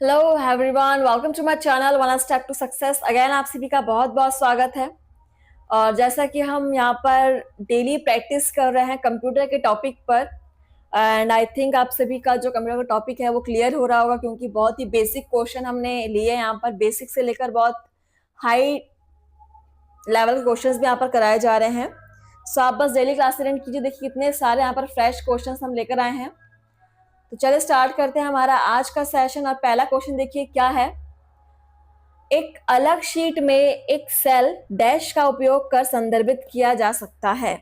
Hello everyone, welcome to my channel one step to success. Again आप सभी का बहुत बहुत स्वागत है। और जैसा कि हम यहाँ पर डेली प्रैक्टिस कर रहे हैं कंप्यूटर के टॉपिक पर, एंड आई थिंक आप सभी का जो कंप्यूटर का टॉपिक है वो क्लियर हो रहा होगा, क्योंकि बहुत ही बेसिक क्वेश्चन हमने लिए यहाँ पर। बेसिक से लेकर बहुत हाई लेवल के क्वेश्चन भी यहाँ पर कराए जा रहे हैं। सो आप बस डेली क्लास अटेंड कीजिए। देखिए कितने सारे यहाँ पर फ्रेश क्वेश्चन हम लेकर आए हैं। तो चलिए स्टार्ट करते हैं हमारा आज का सेशन। और पहला क्वेश्चन देखिए क्या है। एक अलग शीट में एक सेल डैश का उपयोग कर संदर्भित किया जा सकता है।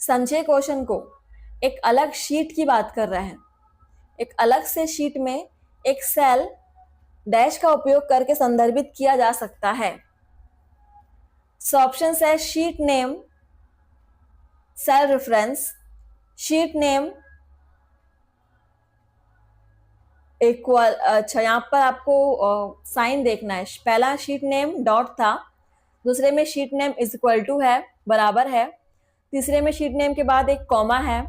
समझे क्वेश्चन को। एक अलग शीट की बात कर रहे हैं। एक अलग से शीट में एक सेल डैश का उपयोग करके संदर्भित किया जा सकता है। सो ऑप्शन है sheet name, cell reference, sheet name equal. अच्छा, यहाँ पर आपको साइन देखना है। पहला शीट नेम डॉट था, दूसरे में sheet name is equal to है, बराबर है, तीसरे में शीट नेम के बाद एक कॉमा है,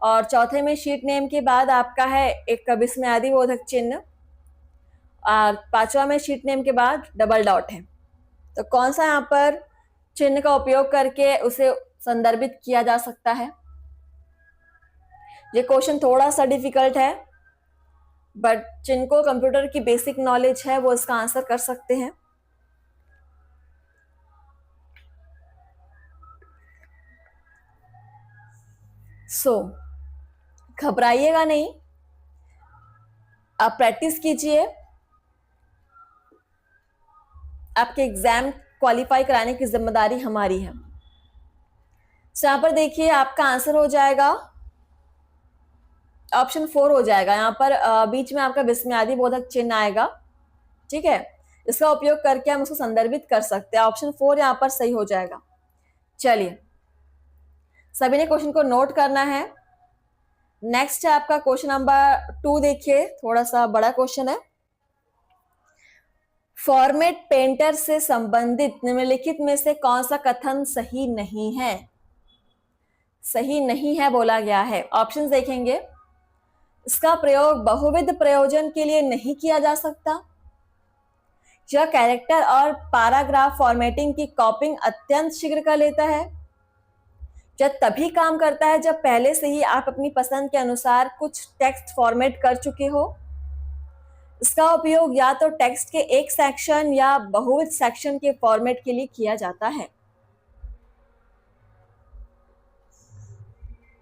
और चौथे में शीट नेम के बाद आपका है एक विस्मयादि बोधक चिन्ह, और पांचवा में शीट नेम के बाद डबल डॉट है। तो कौन सा यहाँ पर चिन्ह का उपयोग करके उसे संदर्भित किया जा सकता है? ये क्वेश्चन थोड़ा सा डिफिकल्ट है, बट जिनको कंप्यूटर की बेसिक नॉलेज है वो इसका आंसर कर सकते हैं। सो घबराइएगा नहीं, आप प्रैक्टिस कीजिए। आपके एग्जाम क्वालिफाई कराने की जिम्मेदारी हमारी है। सो यहाँ पर देखिए आपका आंसर हो जाएगा ऑप्शन 4 हो जाएगा। यहाँ पर बीच में आपका विस्मयादि बोधक चिन्ह आएगा, ठीक है। इसका उपयोग करके हम उसको संदर्भित कर सकते हैं। ऑप्शन 4 यहाँ पर सही हो जाएगा। चलिए, सभी ने क्वेश्चन को नोट करना है। नेक्स्ट है आपका क्वेश्चन नंबर 2। देखिए थोड़ा सा बड़ा क्वेश्चन है। फॉर्मेट पेंटर से संबंधित निम्नलिखित में से कौन सा कथन सही नहीं है? सही नहीं है बोला गया है। ऑप्शंस देखेंगे। इसका प्रयोग बहुविध प्रयोजन के लिए नहीं किया जा सकता, यह कैरेक्टर और पैराग्राफ फॉर्मेटिंग की कॉपिंग अत्यंत शीघ्र कर लेता है, यह तभी काम करता है जब पहले से ही आप अपनी पसंद के अनुसार कुछ टेक्स्ट फॉर्मेट कर चुके हो, इसका उपयोग या तो टेक्स्ट के एक सेक्शन या बहुविध सेक्शन के फॉर्मेट के लिए किया जाता है।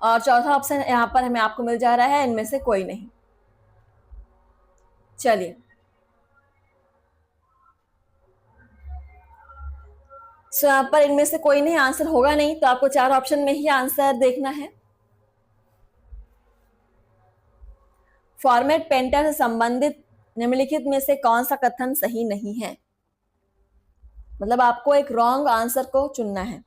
और चौथा ऑप्शन यहाँ पर हमें आपको मिल जा रहा है इनमें से कोई नहीं। चलिए, सो यहाँ पर इनमें से कोई नहीं आंसर होगा नहीं, तो आपको 4 ऑप्शन में ही आंसर देखना है। फॉर्मेट पेंटर से संबंधित निम्नलिखित में से कौन सा कथन सही नहीं है, मतलब आपको एक रॉन्ग आंसर को चुनना है।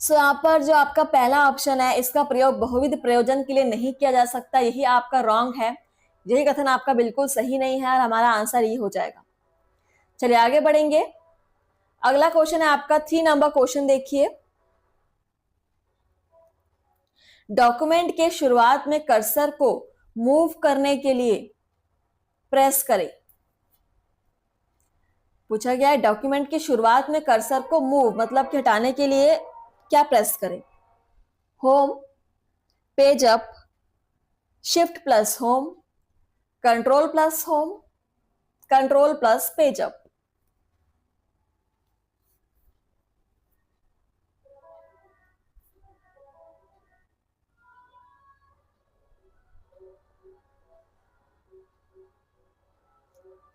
सो यहाँ पर जो आपका पहला ऑप्शन है, इसका प्रयोग बहुविध प्रयोजन के लिए नहीं किया जा सकता, यही आपका रॉन्ग है। यही कथन आपका बिल्कुल सही नहीं है और हमारा आंसर ये हो जाएगा। चलिए आगे बढ़ेंगे। अगला क्वेश्चन है आपका 3 नंबर क्वेश्चन। देखिए, डॉक्यूमेंट के शुरुआत में कर्सर को मूव करने के लिए प्रेस करें। पूछा गया है डॉक्यूमेंट की शुरुआत में कर्सर को मूव मतलब कि हटाने के लिए क्या प्रेस करें? Home, page up, shift plus home, control plus home, control plus page up.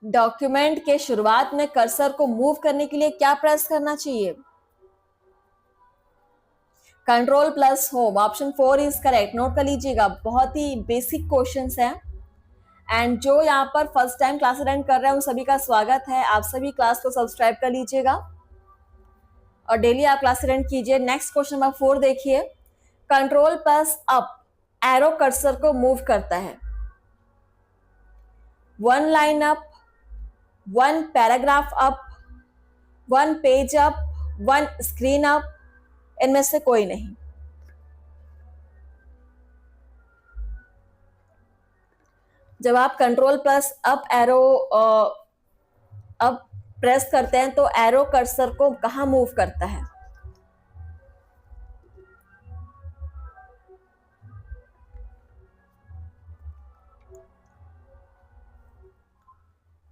Document के शुरुआत में कर्सर को मूव करने के लिए क्या प्रेस करना चाहिए? Control plus home. Option 4 is correct. Note कर लीजिएगा, बहुत ही बेसिक क्वेश्चंस हैं। एंड जो यहाँ पर फर्स्ट टाइम क्लास अटेंड कर रहे हैं उन सभी का स्वागत है। आप सभी क्लास को सब्सक्राइब कर लीजिएगा और डेली आप क्लास अटेंड कीजिए। नेक्स्ट क्वेश्चन नंबर 4 देखिए। Control plus up arrow cursor को मूव करता है। 1 line up, 1 paragraph up, 1 page up, 1 screen up, इनमें से कोई नहीं। जब आप control plus up arrow up press करते हैं तो एरो कर्सर को कहाँ मूव करता है?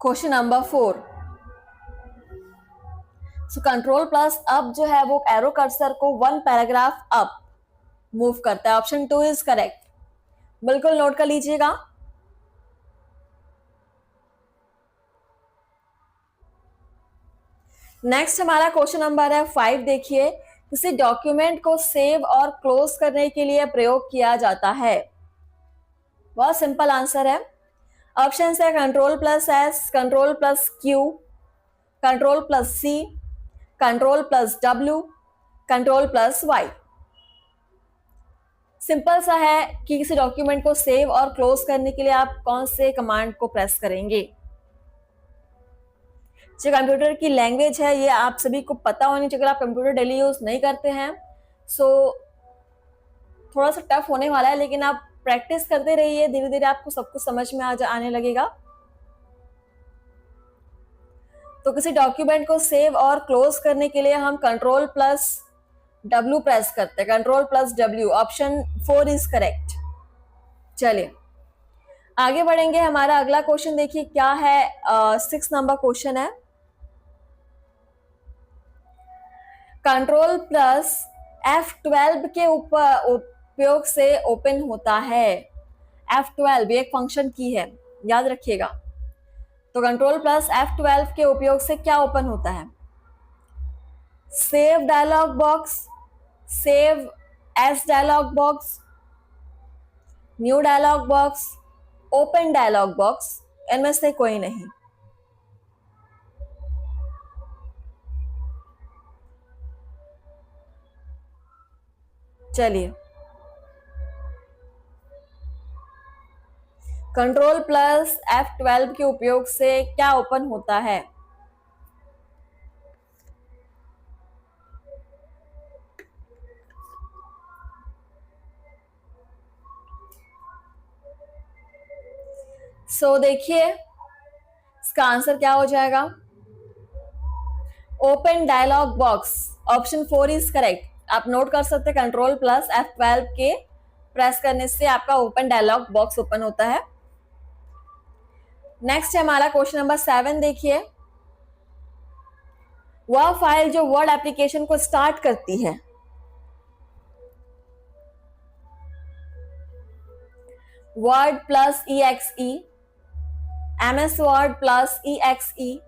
Question number 4। So control plus up जो है वो एरो कर्सर को 1 पैराग्राफ अप मूव करता है। Option 2 is correct. बिल्कुल नोट कर लीजिएगा। नेक्स्ट हमारा क्वेश्चन नंबर है 5। देखिए, किसी डॉक्यूमेंट को सेव और क्लोज करने के लिए प्रयोग किया जाता है। बहुत सिंपल आंसर है। ऑप्शन है control plus S, control plus Q, control plus C, control plus W, control plus Y. Simple सा है कि किसी डॉक्यूमेंट को सेव और क्लोज करने के लिए आप कौन से कमांड को प्रेस करेंगे। जो कंप्यूटर की लैंग्वेज है ये आप सभी को पता होनी चाहिए। अगर आप कंप्यूटर डेली यूज नहीं करते हैं सो थोड़ा सा टफ होने वाला है, लेकिन आप प्रैक्टिस करते रहिए, धीरे धीरे आपको सब कुछ समझ में आने लगेगा। तो किसी डॉक्यूमेंट को सेव और क्लोज करने के लिए हम कंट्रोल प्लस डब्ल्यू प्रेस करते हैं। Control plus W. Option 4 is correct. चलिए आगे बढ़ेंगे। हमारा अगला क्वेश्चन देखिए क्या है। 6 नंबर क्वेश्चन है। कंट्रोल प्लस F12 के उपयोग से ओपन होता है। F12 एक फंक्शन की है, याद रखिएगा। तो कंट्रोल प्लस F12 के उपयोग से क्या ओपन होता है? Save dialog box, save as dialog box, new dialog box, open dialog box, इनमें से कोई नहीं। चलिए, कंट्रोल प्लस F12 के उपयोग से क्या ओपन होता है? सो देखिए इसका आंसर क्या हो जाएगा। Open dialog box. Option 4 is correct. आप नोट कर सकते हैं कंट्रोल प्लस F12 के प्रेस करने से आपका ओपन डायलॉग बॉक्स ओपन होता है। नेक्स्ट है हमारा क्वेश्चन नंबर 7। देखिए, वह फाइल जो वर्ड एप्लीकेशन को स्टार्ट करती है। Word plus EXE, MS word plus EXE,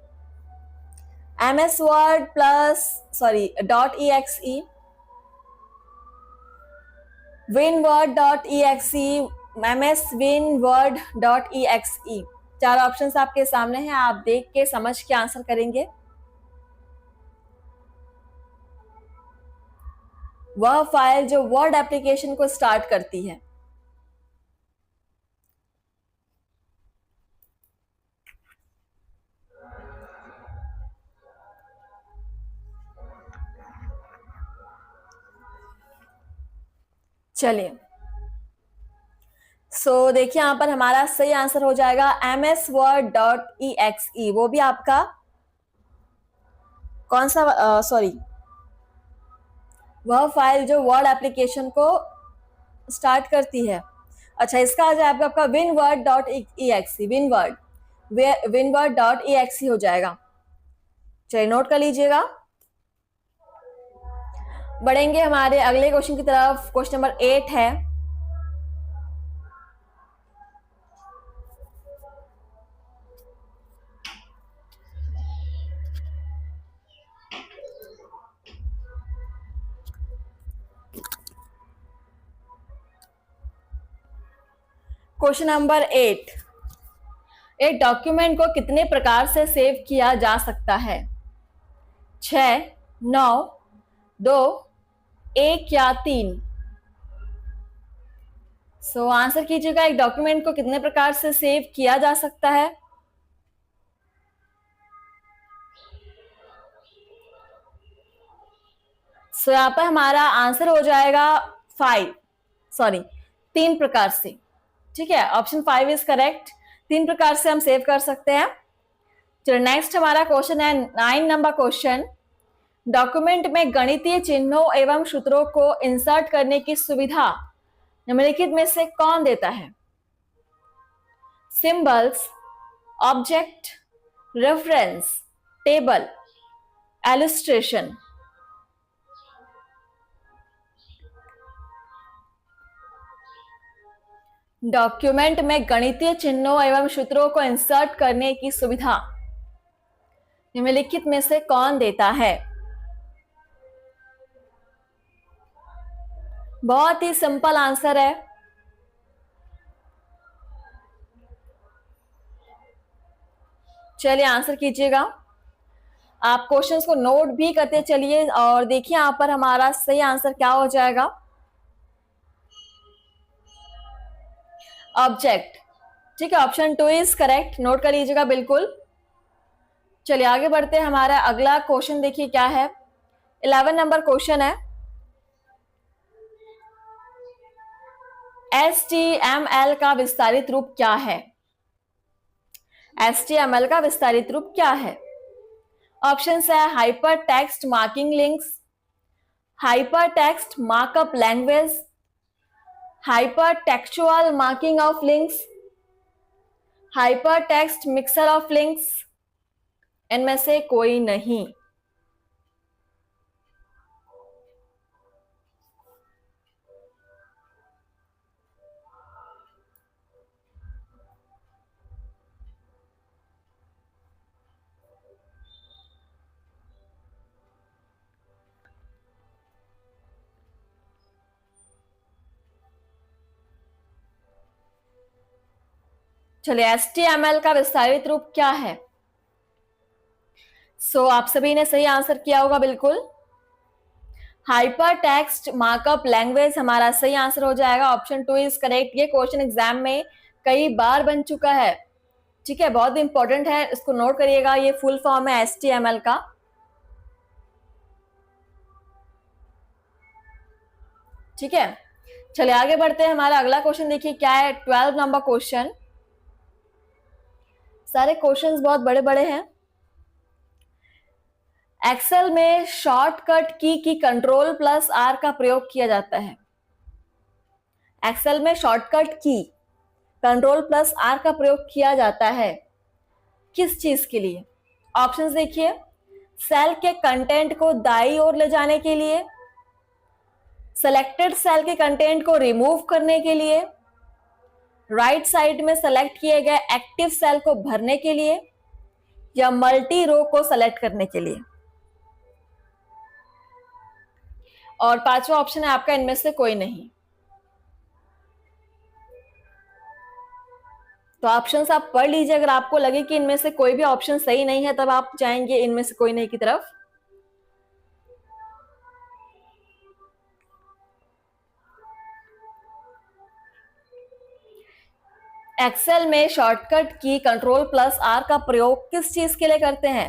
MS word plus .exe, winword.exe, MS winword.exe। 4 options आपके सामने हैं, आप देख के समझ के आंसर करेंगे। वह फाइल जो वर्ड एप्लीकेशन को स्टार्ट करती है। चलिए, सो देखिए यहां पर हमारा सही आंसर हो जाएगा msword.exe। वो भी आपका कौन सा वह फाइल जो वर्ड एप्लीकेशन को स्टार्ट करती है। अच्छा, इसका आ जाएगा आपका winword.exe। winword.exe हो जाएगा। चलिए नोट कर लीजिएगा। बढ़ेंगे हमारे अगले क्वेश्चन की तरफ। क्वेश्चन नंबर 8 है। Question number 8। एक डॉक्यूमेंट को कितने प्रकार से सेव किया जा सकता है? 6, 9, 2, 1 या 3? सो आंसर कीजिएगा। एक डॉक्यूमेंट को कितने प्रकार से सेव किया जा सकता है? सो यहाँ पर हमारा आंसर हो जाएगा 3 प्रकार से। ठीक है, ऑप्शन 5 इज करेक्ट। तीन प्रकार से हम सेव कर सकते हैं। चलो नेक्स्ट हमारा क्वेश्चन है 9 नंबर क्वेश्चन। डॉक्यूमेंट में गणितीय चिन्हों एवं सूत्रों को इंसर्ट करने की सुविधा निम्नलिखित में से कौन देता है? Symbols, object, reference, table, illustration. Document में गणितीय चिन्हों एवं सूत्रों को इंसर्ट करने की सुविधा निम्नलिखित में से कौन देता है? बहुत ही सिंपल आंसर है। चलिए आंसर कीजिएगा। आप क्वेश्चंस को नोट भी करते चलिए और देखिए यहां पर हमारा सही आंसर क्या हो जाएगा। ऑब्जेक्ट, ठीक है, ऑप्शन 2 इज करेक्ट। नोट कर लीजिएगा बिल्कुल। चलिए आगे बढ़ते हैं। हमारा अगला क्वेश्चन देखिए क्या है। 11 नंबर क्वेश्चन है। HTML का विस्तारित रूप क्या है? HTML का विस्तारित रूप क्या है? ऑप्शन है hyper text marking links, hyper text markup language, hyper textual marking of links, hyper text mixer of links. इनमें से कोई नहीं। चलिए HTML का विस्तारित रूप क्या है? आप सभी ने सही आंसर किया होगा बिल्कुल। हाइपर टेक्स्ट मार्कअप लैंग्वेज हमारा सही आंसर हो जाएगा। Option 2 is correct. ये क्वेश्चन एग्जाम में कई बार बन चुका है, ठीक है, बहुत इंपॉर्टेंट है, इसको नोट करिएगा। ये फुल फॉर्म है HTML का। ठीक है, चलिए आगे बढ़ते हैं। हमारा अगला क्वेश्चन देखिए क्या है। 12 नंबर क्वेश्चन। सारे क्वेश्चंस बहुत बड़े बड़े हैं। एक्सेल में शॉर्टकट की कंट्रोल प्लस आर का प्रयोग किया जाता है। एक्सेल में शॉर्टकट की कंट्रोल प्लस आर का प्रयोग किया जाता है किस चीज के लिए? ऑप्शंस देखिए। सेल के कंटेंट को दाईं ओर ले जाने के लिए, सेलेक्टेड सेल के कंटेंट को रिमूव करने के लिए, राइट साइड में सेलेक्ट किए गए एक्टिव सेल को भरने के लिए, या मल्टी रो को सेलेक्ट करने के लिए। और पांचवा ऑप्शन है आपका इनमें से कोई नहीं। तो ऑप्शंस आप पढ़ लीजिए। अगर आपको लगे कि इनमें से कोई भी ऑप्शन सही नहीं है तब आप जाएंगे इनमें से कोई नहीं की तरफ। एक्सेल में शॉर्टकट की कंट्रोल प्लस आर का प्रयोग किस चीज के लिए करते हैं?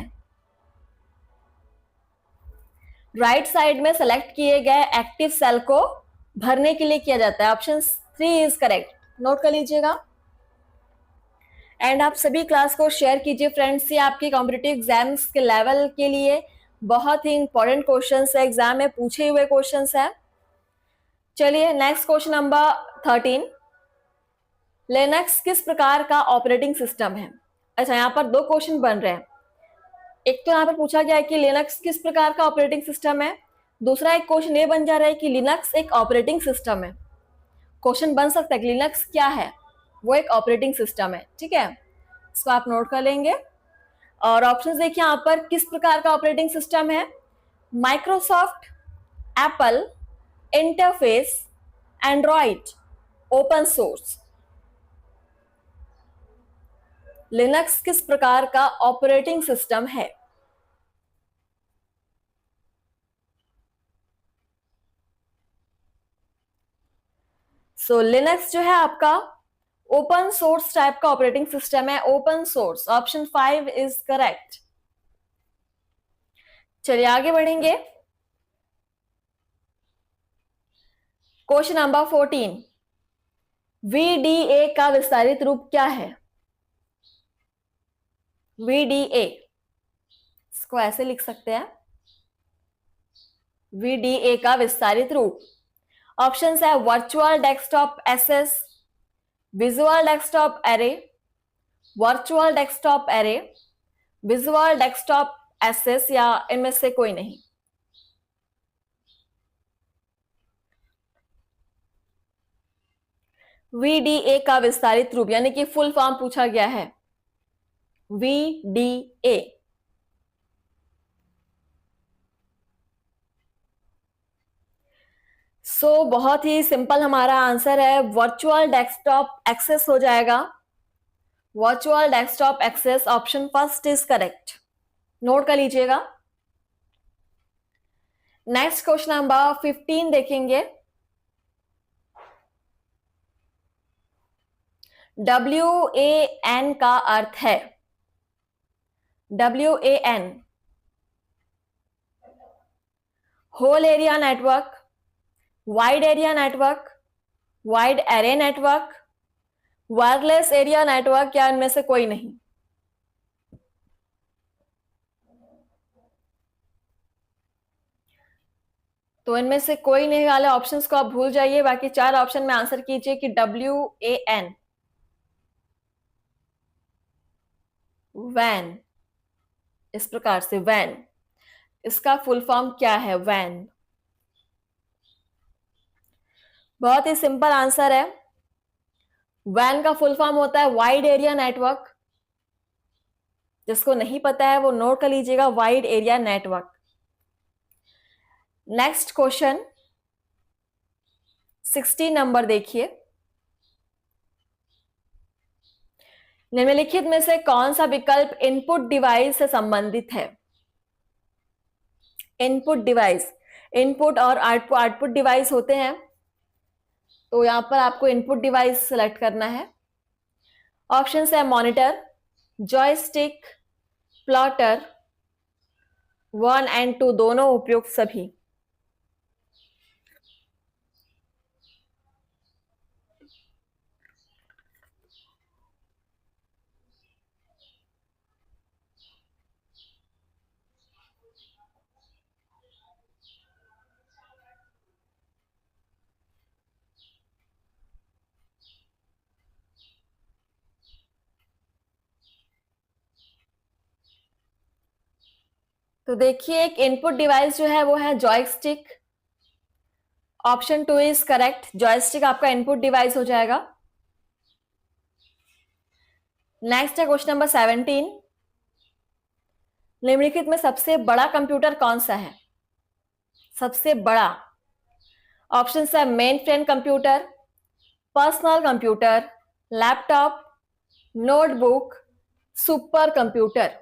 राइट साइड में सेलेक्ट किए गए एक्टिव सेल को भरने के लिए किया जाता है। Option 3 is correct. नोट कर लीजिएगा। एंड आप सभी क्लास को शेयर कीजिए फ्रेंड्स। ये आपके कॉम्पिटिटिव एग्जाम्स के लेवल के लिए बहुत ही इंपॉर्टेंट क्वेश्चंस है, एग्जाम में पूछे हुए क्वेश्चंस है। चलिए नेक्स्ट क्वेश्चन नंबर 13। लिनक्स किस प्रकार का ऑपरेटिंग सिस्टम है? अच्छा, यहाँ पर दो क्वेश्चन बन रहे हैं। एक तो यहाँ पर पूछा गया है कि लिनक्स किस प्रकार का ऑपरेटिंग सिस्टम है। दूसरा एक क्वेश्चन ये बन जा रहा है कि लिनक्स एक ऑपरेटिंग सिस्टम है। क्वेश्चन बन सकता है कि लिनक्स क्या है? वो एक ऑपरेटिंग सिस्टम है। ठीक है, इसको आप नोट कर लेंगे। और ऑप्शंस देखिए यहाँ पर किस प्रकार का ऑपरेटिंग सिस्टम है। Microsoft, Apple, interface, Android, open source. Linux किस प्रकार का ऑपरेटिंग सिस्टम है? लिनक्स जो है आपका ओपन सोर्स टाइप का ऑपरेटिंग सिस्टम है। Open source, option 5 is correct. चलिए आगे बढ़ेंगे। Question number 14। VDA का विस्तारित रूप क्या है? VDA, इसको ऐसे लिख सकते हैं, VDA का विस्तारित रूप। ऑप्शन है virtual desktop access, visual desktop array, virtual desktop array, visual desktop access, या इनमें से कोई नहीं। VDA का विस्तारित रूप यानी कि फुल फॉर्म पूछा गया है, VDA। बहुत ही सिंपल हमारा आंसर है, वर्चुअल डेस्कटॉप एक्सेस हो जाएगा। Virtual desktop access, option first is correct, note कर लीजिएगा। नेक्स्ट क्वेश्चन नंबर 15 देखेंगे। WAN का अर्थ है, WAN whole area network, wide area network, wide array network, wireless area network, या इनमें से कोई नहीं। तो इनमें से कोई नहीं वाले ऑप्शंस को आप भूल जाइए, बाकी 4 ऑप्शन में आंसर कीजिए कि WAN, वैन, इस प्रकार से वैन, इसका फुल फॉर्म क्या है, वैन। बहुत ही सिंपल आंसर है, वैन का फुल फॉर्म होता है वाइड एरिया नेटवर्क। जिसको नहीं पता है वो नोट कर लीजिएगा, wide area network. Next question 16 number देखिए। निम्नलिखित में से कौन सा विकल्प इनपुट डिवाइस से संबंधित है? इनपुट डिवाइस, इनपुट और आउटपुट डिवाइस होते हैं, तो यहां पर आपको इनपुट डिवाइस सेलेक्ट करना है। ऑप्शन है मॉनिटर, जॉयस्टिक, प्लॉटर, 1 और 2 दोनों उपयुक्त सभी। तो देखिए एक इनपुट डिवाइस जो है वो है joystick. Option 2 is correct, joystick आपका इनपुट डिवाइस हो जाएगा। नेक्स्ट है क्वेश्चन नंबर 17। निम्नलिखित में सबसे बड़ा कंप्यूटर कौन सा है? सबसे बड़ा। ऑप्शन है main frame computer, personal computer, laptop, notebook, super computer.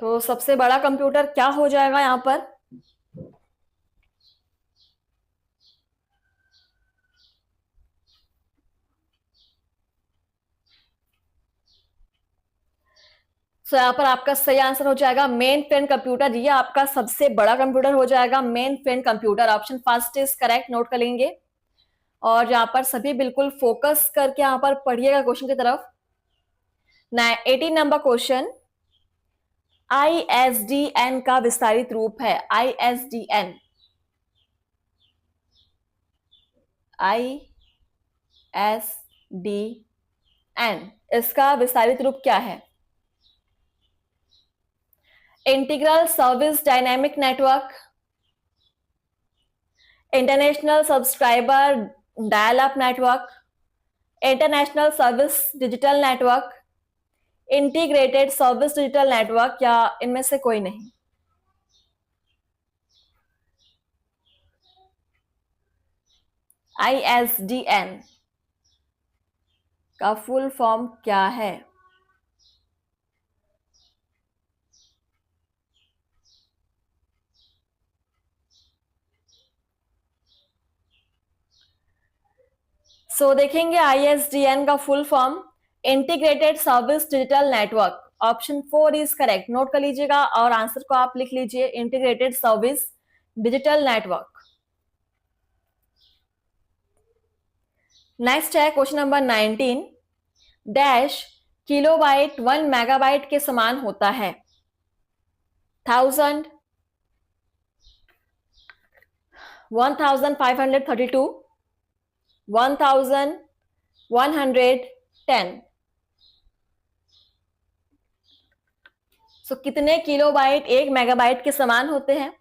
तो सबसे बड़ा कंप्यूटर क्या हो जाएगा यहां पर? तो यहां पर आपका सही आंसर हो जाएगा मेन फ्रेम कंप्यूटर। ये आपका सबसे बड़ा कंप्यूटर हो जाएगा, main frame computer. Option first is correct, note कर लेंगे। और यहाँ पर सभी बिल्कुल फोकस करके यहाँ पर पढ़िएगा क्वेश्चन की तरफ। 18 नंबर क्वेश्चन, ISDN का विस्तारित रूप है, ISDN, ISDN, इसका विस्तारित रूप क्या है? Integral service dynamic network, international subscriber dial up network, international service digital network, integrated service digital network, या इनमें से कोई नहीं। ISDN का फुल फॉर्म क्या है? सो देखेंगे ISDN का full form integrated service digital network. Option 4 is correct. Note कर लीजिएगा और आंसर को आप लिख लीजिए, integrated service digital network. Next है question number 19। Dash kilobyte 1 megabyte के समान होता है। 1000, 1532, 1110। सो कितने किलोबाइट 1 मेगाबाइट के समान होते हैं?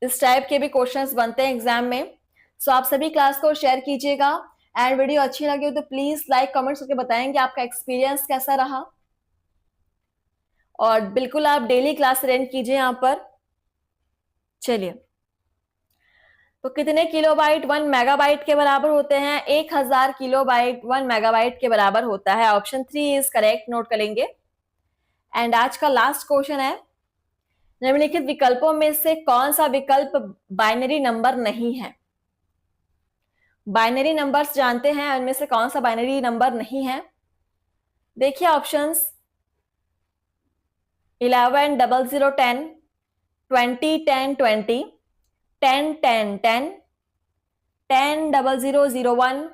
इस टाइप के भी क्वेश्चंस बनते हैं एग्जाम में। सो आप सभी क्लास को शेयर कीजिएगा एंड वीडियो अच्छी लगी हो तो प्लीज लाइक कमेंट्स करके बताएंगे आपका एक्सपीरियंस कैसा रहा। और बिल्कुल आप डेली क्लास अटेंड कीजिए यहाँ पर। चलिए, तो कितने किलोबाइट 1 मेगाबाइट के बराबर होते हैं? 1000 किलोबाइट 1 मेगाबाइट के बराबर होता है। Option 3 is correct. नोट कर लेंगे। एंड आज का लास्ट क्वेश्चन है, निम्नलिखित विकल्पों में से कौन सा विकल्प बाइनरी नंबर नहीं है? बाइनरी नंबर्स जानते हैं, उनमें से कौन सा बाइनरी नंबर नहीं है? देखिए ऑप्शंस 11 00 10, 20 10 20, 10 10 10, 10 00 01,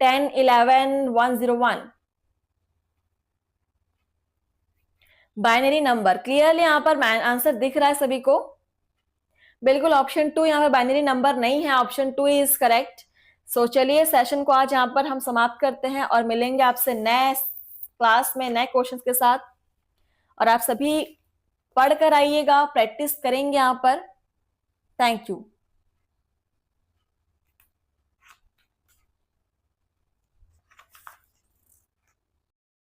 10 11 101। बाइनरी नंबर क्लियरली यहाँ पर आंसर दिख रहा है सभी को? बिल्कुल ऑप्शन 2 यहाँ पर बाइनरी नंबर नहीं है। Option 2 is correct. सो चलिए सेशन को आज यहाँ पर हम समाप्त करते हैं और मिलेंगे आपसे नए क्लास में नए क्वेश्चंस के साथ। और आप सभी पढ़ कर आइएगा, प्रैक्टिस करेंगे यहाँ पर। Thank you.